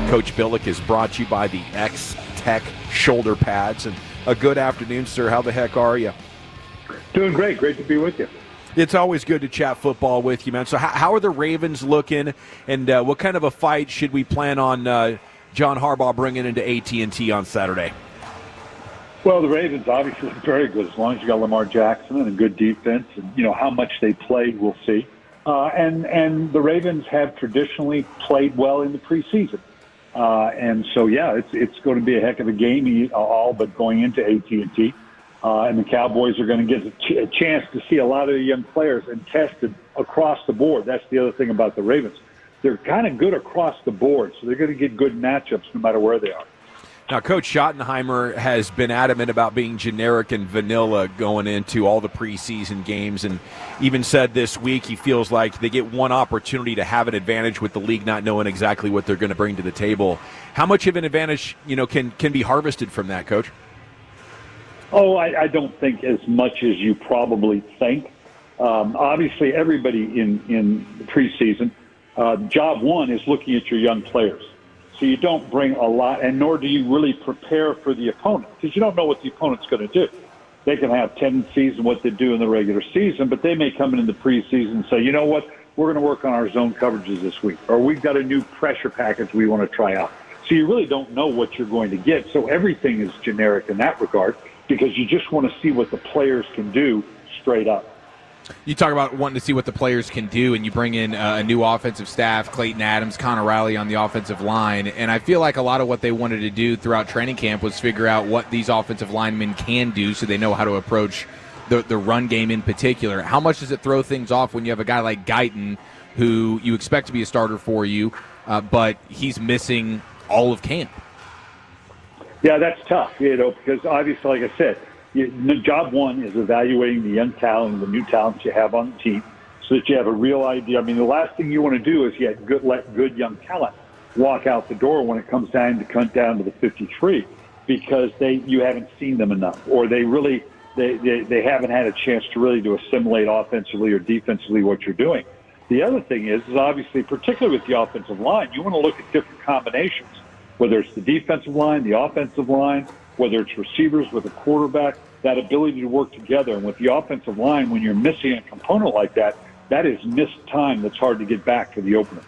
Coach Billick is brought to you by the X-Tech shoulder pads. And a good afternoon, sir. How the heck are you? Doing great. Great to be with you. It's always good to chat football with you, man. So how are the Ravens looking, and what kind of a fight should we plan on John Harbaugh bringing into AT&T on Saturday? Well, the Ravens obviously look very good as long as you got Lamar Jackson and a good defense, and how much they played, we'll see. And the Ravens have traditionally played well in the preseason, and so it's going to be a heck of a game, all but going into AT&T. And the Cowboys are going to get a chance to see a lot of the young players and tested across the board. That's the other thing about the Ravens. They're kind of good across the board, so they're going to get good matchups no matter where they are. Now, Coach Schottenheimer has been adamant about being generic and vanilla going into all the preseason games, and even said this week he feels like they get one opportunity to have an advantage with the league not knowing exactly what they're going to bring to the table. How much of an advantage can be harvested from that, Coach? Oh, I don't think as much as you probably think. Obviously, everybody in the preseason, job one is looking at your young players. So you don't bring a lot, and nor do you really prepare for the opponent, because you don't know what the opponent's going to do. They can have tendencies in what they do in the regular season, but they may come in the preseason and say, you know what, we're going to work on our zone coverages this week, or we've got a new pressure package we want to try out. So you really don't know what you're going to get. So everything is generic in that regard, because you just want to see what the players can do straight up. You talk about wanting to see what the players can do, and you bring in a new offensive staff, Clayton Adams, Connor Riley on the offensive line, and I feel like a lot of what they wanted to do throughout training camp was figure out what these offensive linemen can do so they know how to approach the run game in particular. How much does it throw things off when you have a guy like Guyton, who you expect to be a starter for you, but he's missing all of camp? Yeah, that's tough, because obviously, like I said, job one is evaluating the young talent and the new talents you have on the team so that you have a real idea. I mean, the last thing you want to do is let good young talent walk out the door when it comes time to cut down to the 53 because you haven't seen them enough, or they haven't had a chance to really to assimilate offensively or defensively what you're doing. The other thing is obviously, particularly with the offensive line, you want to look at different combinations, whether it's the defensive line, the offensive line, whether it's receivers with a quarterback, that ability to work together. And with the offensive line, when you're missing a component like that, that is missed time that's hard to get back to the opener.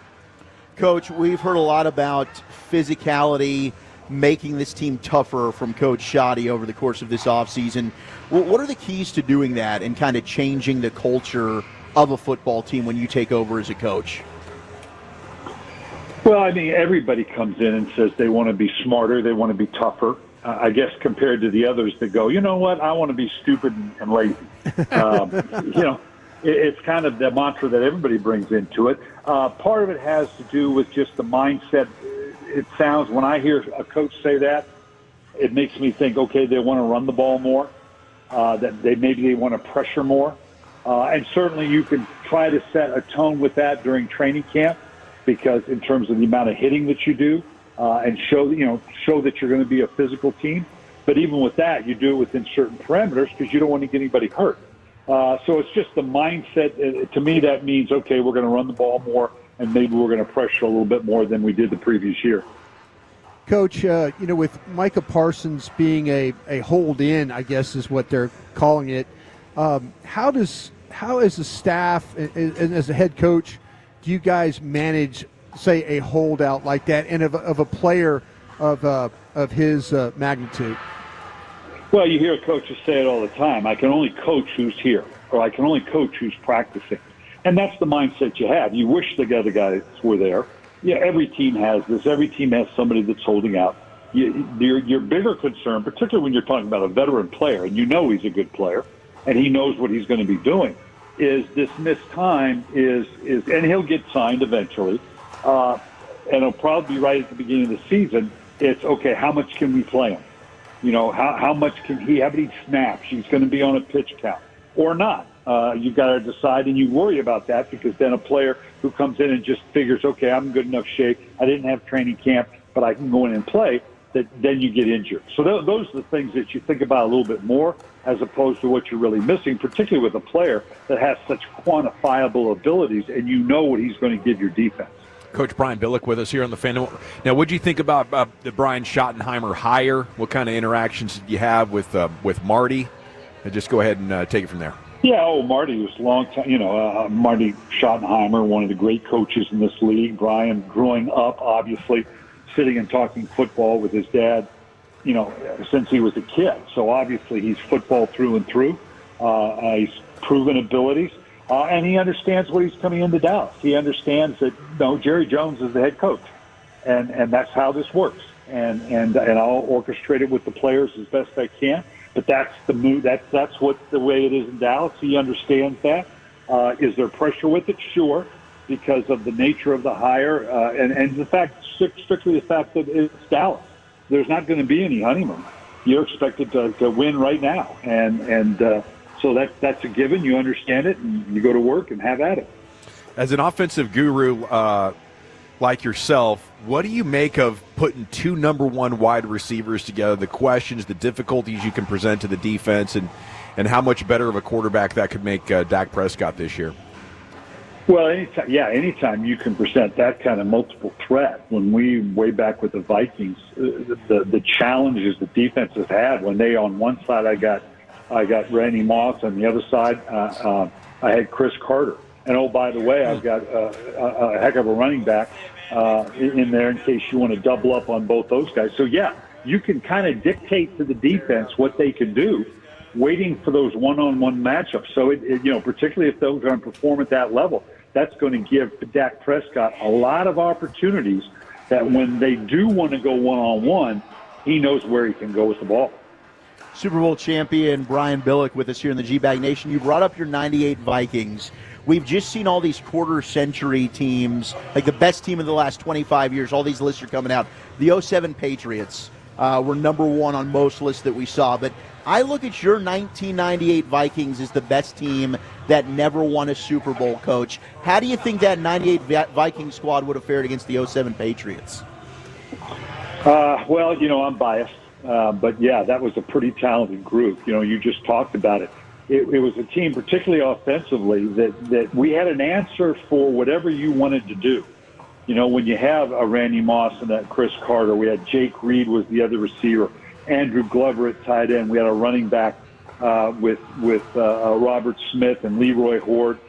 Coach, we've heard a lot about physicality, making this team tougher from Coach Schotty over the course of this offseason. What are the keys to doing that and kind of changing the culture of a football team when you take over as a coach? Well, I mean, everybody comes in and says they want to be smarter, they want to be tougher. I guess compared to the others that go, you know what, I want to be stupid and lazy. It's kind of the mantra that everybody brings into it. Part of it has to do with just the mindset. It sounds, when I hear a coach say that, it makes me think, okay, they want to run the ball more, that maybe they want to pressure more. And certainly you can try to set a tone with that during training camp, because in terms of the amount of hitting that you do, and show that you're going to be a physical team. But even with that, you do it within certain parameters because you don't want to get anybody hurt. So it's just the mindset. To me, that means, okay, we're going to run the ball more, and maybe we're going to pressure a little bit more than we did the previous year. Coach, with Micah Parsons being a hold-in, I guess is what they're calling it, how as a staff and as a head coach do you guys manage, say, a holdout like that, and of a player of his magnitude? Well, you hear coaches say it all the time. I can only coach who's here, or I can only coach who's practicing. And that's the mindset you have. You wish the other guys were there. Yeah, every team has this. Every team has somebody that's holding out. Your bigger concern, particularly when you're talking about a veteran player, and you know he's a good player, and he knows what he's going to be doing, is this missed time and he'll get signed eventually. And it'll probably be right at the beginning of the season. It's, okay, how much can we play him? How much can he, how many snaps? He's going to be on a pitch count or not. You've got to decide, and you worry about that because then a player who comes in and just figures, okay, I'm in good enough shape. I didn't have training camp, but I can go in and play, that then you get injured. So those are the things that you think about a little bit more as opposed to what you're really missing, particularly with a player that has such quantifiable abilities and you know what he's going to give your defense. Coach Brian Billick with us here on the Fan. Now, what did you think about the Brian Schottenheimer hire? What kind of interactions did you have with Marty? And just go ahead and take it from there. Yeah, Marty was a long time. Marty Schottenheimer, one of the great coaches in this league. Brian, growing up, obviously, sitting and talking football with his dad, since he was a kid. So obviously he's football through and through. He's proven abilities. And he understands what he's coming into Dallas. He understands that, Jerry Jones is the head coach. And that's how this works. And I'll orchestrate it with the players as best I can. But that's the move. That's what the way it is in Dallas. He understands that. Is there pressure with it? Sure, because of the nature of the hire and the fact, strictly the fact that it's Dallas. There's not going to be any honeymoon. You're expected to win right now, and so that's a given. You understand it, and you go to work and have at it. As an offensive guru like yourself, what do you make of putting two number one wide receivers together, the questions, the difficulties you can present to the defense, and how much better of a quarterback that could make Dak Prescott this year? Well, anytime you can present that kind of multiple threat. When we, way back with the Vikings, the challenges the defense has had when they, on one side I got Randy Moss, on the other side I had Chris Carter. And, oh, by the way, I've got a heck of a running back in there in case you want to double up on both those guys. So, yeah, you can kind of dictate to the defense what they can do, waiting for those one-on-one matchups. So, particularly if those are going to perform at that level, that's going to give Dak Prescott a lot of opportunities that when they do want to go one-on-one, he knows where he can go with the ball. Super Bowl champion Brian Billick with us here in the GBAG Nation. You brought up your 98 Vikings. We've just seen all these quarter-century teams, like the best team of the last 25 years. All these lists are coming out. The 07 Patriots were number one on most lists that we saw. But I look at your 1998 Vikings as the best team that never won a Super Bowl, Coach. How do you think that 98 Viking squad would have fared against the 07 Patriots? Well, I'm biased. But, yeah, that was a pretty talented group. You just talked about it. It was a team, particularly offensively, that we had an answer for whatever you wanted to do. When you have a Randy Moss and that Chris Carter, we had Jake Reed was the other receiver, Andrew Glover at tight end. We had a running back with Robert Smith and Leroy Horde.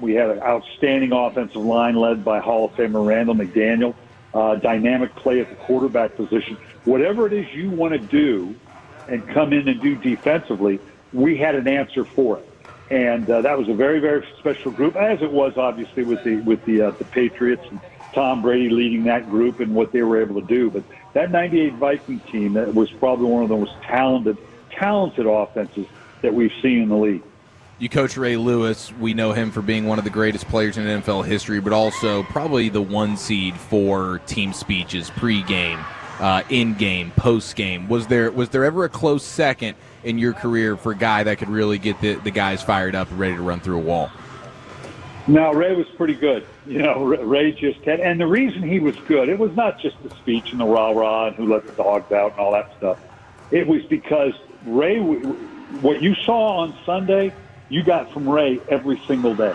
We had an outstanding offensive line led by Hall of Famer Randall McDaniel. Dynamic play at the quarterback position. Whatever it is you want to do and come in and do defensively, we had an answer for it. And that was a very, very special group, as it was obviously with the Patriots and Tom Brady leading that group and what they were able to do. But that 98 Viking team, that was probably one of the most talented offenses that we've seen in the league. You coach Ray Lewis. We know him for being one of the greatest players in NFL history, but also probably the one seed for team speeches, pregame, in-game, post-game. Was there ever a close second in your career for a guy that could really get the guys fired up and ready to run through a wall? No, Ray was pretty good. Ray just had, and the reason he was good, it was not just the speech and the rah-rah and who let the dogs out and all that stuff. It was because Ray, what you saw on Sunday, you got from Ray every single day,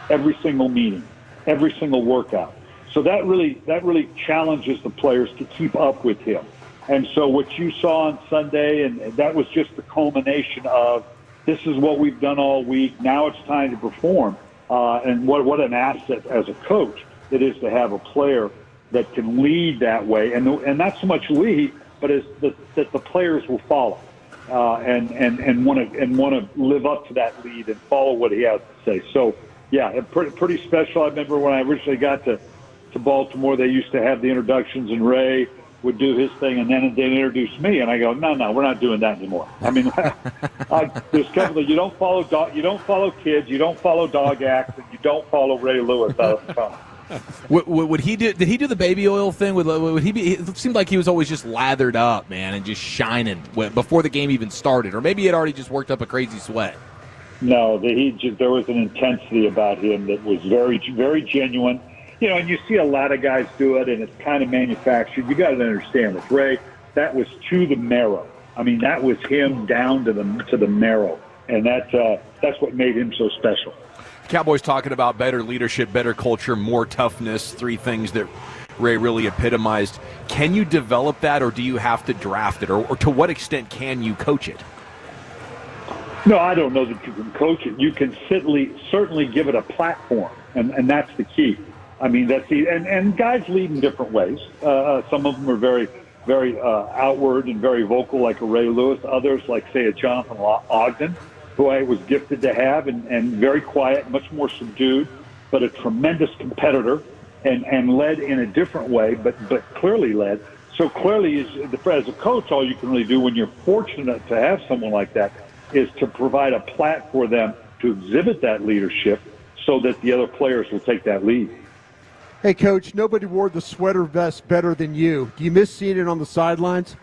every single meeting, every single workout. So that really challenges the players to keep up with him. And so what you saw on Sunday, and that was just the culmination of this is what we've done all week. Now it's time to perform. And what an asset as a coach it is to have a player that can lead that way, and not so much lead, but that the players will follow and want to live up to that lead and follow what he has to say. So yeah, pretty special. I remember when I originally got to Baltimore, they used to have the introductions, and Ray would do his thing, and then they'd introduce me, and I go, no, we're not doing that anymore. I mean, there's kind of you don't follow kids, you don't follow dog acts, and you don't follow Ray Lewis out of the phone. Would he do? Did he do the baby oil thing? Would he be? It seemed like he was always just lathered up, man, and just shining before the game even started, or maybe he had already just worked up a crazy sweat. No, there was an intensity about him that was very, very genuine. And you see a lot of guys do it, and it's kind of manufactured. You got to understand with Ray, that was to the marrow. I mean, that was him down to the marrow, and that's what made him so special. Cowboys talking about better leadership, better culture, more toughness, three things that Ray really epitomized. Can you develop that, or do you have to draft it, or to what extent can you coach it? No, I don't know that you can coach it. You can certainly give it a platform, and that's the key. I mean, and guys lead in different ways. Some of them are very, very outward and very vocal, like a Ray Lewis. Others, like, say, a Jonathan Ogden, who I was gifted to have, and very quiet, much more subdued, but a tremendous competitor, and led in a different way, but clearly led. So clearly, as a coach, all you can really do when you're fortunate to have someone like that is to provide a platform for them to exhibit that leadership so that the other players will take that lead. Hey, Coach, nobody wore the sweater vest better than you. Do you miss seeing it on the sidelines?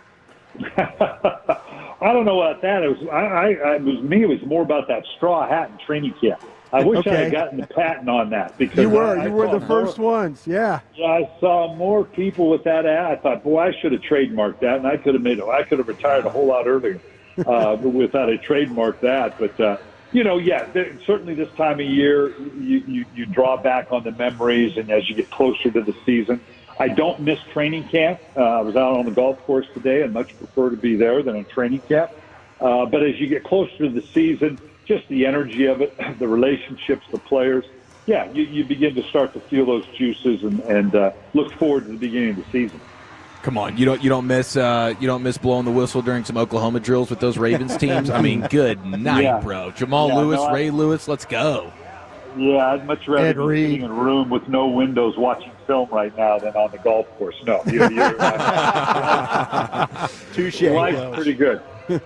I don't know about that. It was more about that straw hat in training camp. I wish I had gotten the patent on that, because you were the first ones. Yeah. Yeah, I saw more people with that hat. I thought, boy, I should have trademarked that, and I could have retired a whole lot earlier without I trademarked that. But certainly this time of year, you draw back on the memories, and as you get closer to the season. I don't miss training camp. I was out on the golf course today. I'd much prefer to be there than in training camp. But as you get closer to the season, just the energy of it, the relationships, the players, you begin to start to feel those juices and look forward to the beginning of the season. Come on, you don't miss blowing the whistle during some Oklahoma drills with those Ravens teams. I mean, good night, bro. Jamal Lewis, Ray Lewis, let's go. Yeah, I'd much rather be sitting in a room with no windows watching film right now than on the golf course. No, touche. Life's pretty good.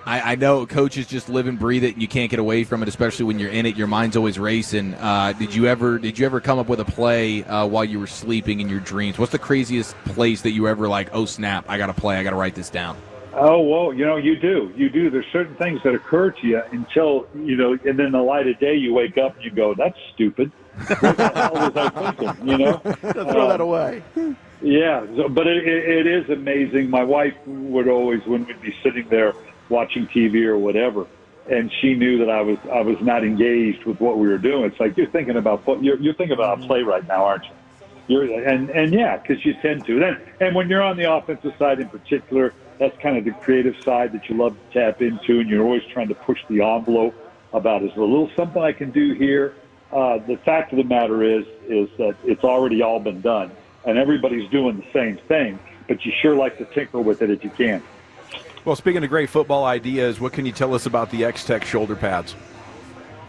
I know coaches just live and breathe it, and you can't get away from it, especially when you're in it. Your mind's always racing. Did you ever come up with a play while you were sleeping in your dreams? What's the craziest place that you ever like, oh, snap, I got to play, I got to write this down? Oh, well, you do. There's certain things that occur to you until, and then the light of day you wake up and you go, that's stupid. What the hell was I thinking, Throw that away. Yeah, but it is amazing. My wife would always, when we'd be sitting there watching TV or whatever, and she knew that I was not engaged with what we were doing. It's like, you're thinking about a play right now, aren't you? Because you tend to. And when you're on the offensive side in particular, that's kind of the creative side that you love to tap into, and you're always trying to push the envelope about, is there a little something I can do here? The fact of the matter is that it's already all been done, and everybody's doing the same thing, but you sure like to tinker with it if you can. Well, speaking of great football ideas, what can you tell us about the X-Tech shoulder pads?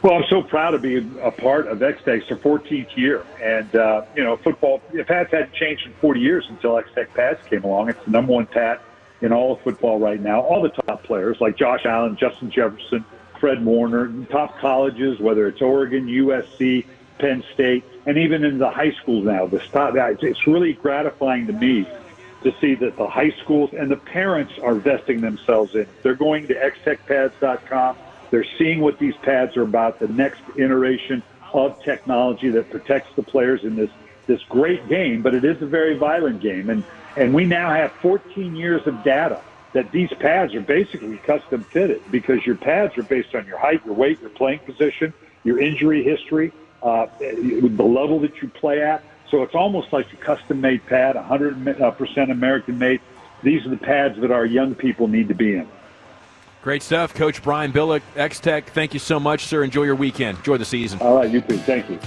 Well, I'm so proud to be a part of X-Tech. It's their 14th year. And, football, pads hadn't changed in 40 years until X-Tech pads came along. It's the number one pad in all of football right now. All the top players like Josh Allen, Justin Jefferson, Fred Warner, top colleges, whether it's Oregon, USC, Penn State, and even in the high schools now. It's really gratifying to me to see that the high schools and the parents are vesting themselves in. They're going to xtechpads.com. They're seeing what these pads are about, the next iteration of technology that protects the players in this great game, but it is a very violent game. And we now have 14 years of data that these pads are basically custom fitted, because your pads are based on your height, your weight, your playing position, your injury history, the level that you play at. So it's almost like a custom-made pad, 100% American-made. These are the pads that our young people need to be in. Great stuff. Coach Brian Billick, X-Tech, thank you so much, sir. Enjoy your weekend. Enjoy the season. All right, you too. Thank you.